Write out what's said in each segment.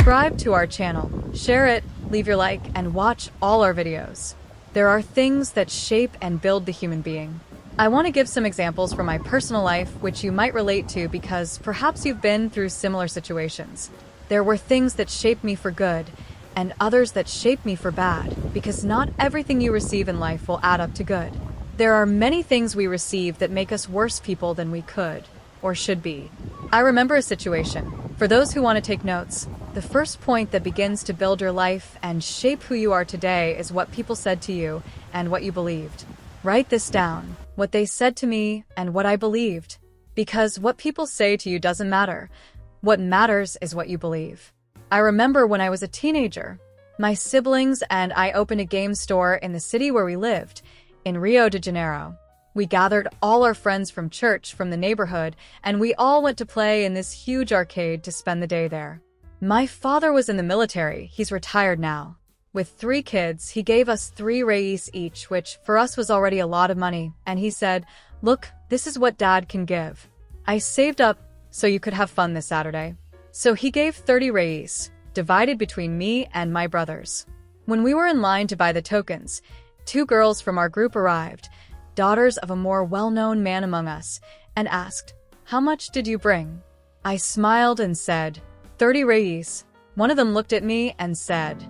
Subscribe to our channel, share it, leave your like, and watch all our videos. There are things that shape and build the human being. I want to give some examples from my personal life which you might relate to because perhaps you've been through similar situations. There were things that shaped me for good, and others that shaped me for bad, because not everything you receive in life will add up to good. There are many things we receive that make us worse people than we could, or should be. I remember a situation. For those who want to take notes, the first point that begins to build your life and shape who you are today is what people said to you and what you believed. Write this down, what they said to me and what I believed. Because what people say to you doesn't matter. What matters is what you believe. I remember when I was a teenager, my siblings and I opened a game store in the city where we lived, in Rio de Janeiro. We gathered all our friends from church from the neighborhood, and we all went to play in this huge arcade to spend the day there. My father was in the military. He's retired now. With 3 kids, he gave us 3 reis each, which for us was already a lot of money, and he said, "Look, this is what Dad can give." I saved up so you could have fun this Saturday. So he gave 30 reis, divided between me and my brothers. When we were in line to buy the tokens, 2 girls from our group arrived, daughters of a more well-known man among us, and asked, "How much did you bring?" I smiled and said, 30 reis. One of them looked at me and said,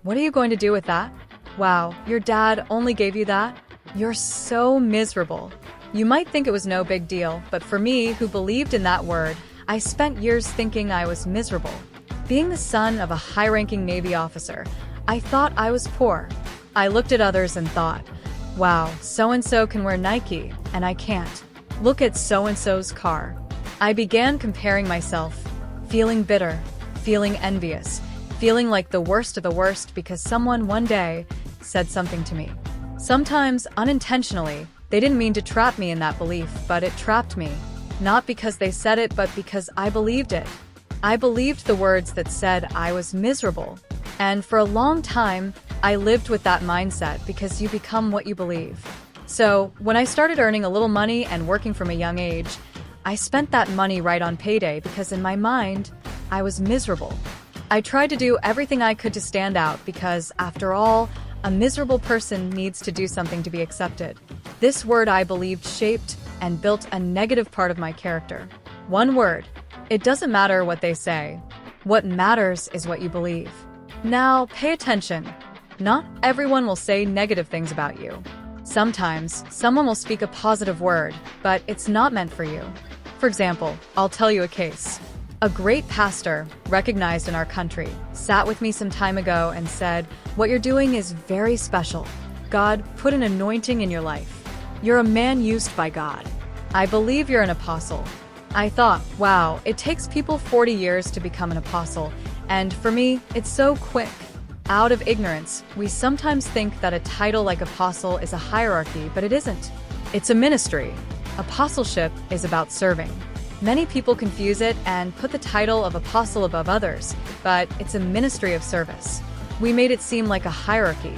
"What are you going to do with that? Wow, your dad only gave you that? You're so miserable." You might think it was no big deal, but for me, who believed in that word, I spent years thinking I was miserable. Being the son of a high-ranking Navy officer, I thought I was poor. I looked at others and thought, wow, so-and-so can wear Nike, and I can't. Look at so-and-so's car. I began comparing myself, feeling bitter, feeling envious, feeling like the worst of the worst because someone one day said something to me. Sometimes, unintentionally, they didn't mean to trap me in that belief, but it trapped me. Not because they said it, but because I believed it. I believed the words that said I was miserable. And for a long time, I lived with that mindset because you become what you believe. So, when I started earning a little money and working from a young age, I spent that money right on payday because in my mind, I was miserable. I tried to do everything I could to stand out because, after all, a miserable person needs to do something to be accepted. This word I believed shaped and built a negative part of my character. One word. It doesn't matter what they say. What matters is what you believe. Now, pay attention. Not everyone will say negative things about you. Sometimes, someone will speak a positive word, but it's not meant for you. For example, I'll tell you a case. A great pastor, recognized in our country, sat with me some time ago and said, "What you're doing is very special. God put an anointing in your life. You're a man used by God. I believe you're an apostle." I thought, wow, it takes people 40 years to become an apostle, and for me, it's so quick. Out of ignorance, we sometimes think that a title like apostle is a hierarchy, but it isn't. It's a ministry. Apostleship is about serving. Many people confuse it and put the title of apostle above others, but it's a ministry of service. We made it seem like a hierarchy.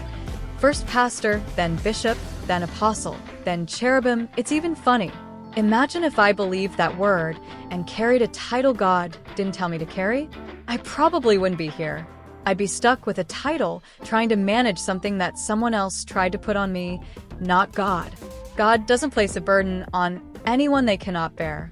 First pastor, then bishop, then apostle, then cherubim. It's even funny. Imagine if I believed that word and carried a title God didn't tell me to carry. I probably wouldn't be here. I'd be stuck with a title, trying to manage something that someone else tried to put on me, not God. God doesn't place a burden on anyone they cannot bear.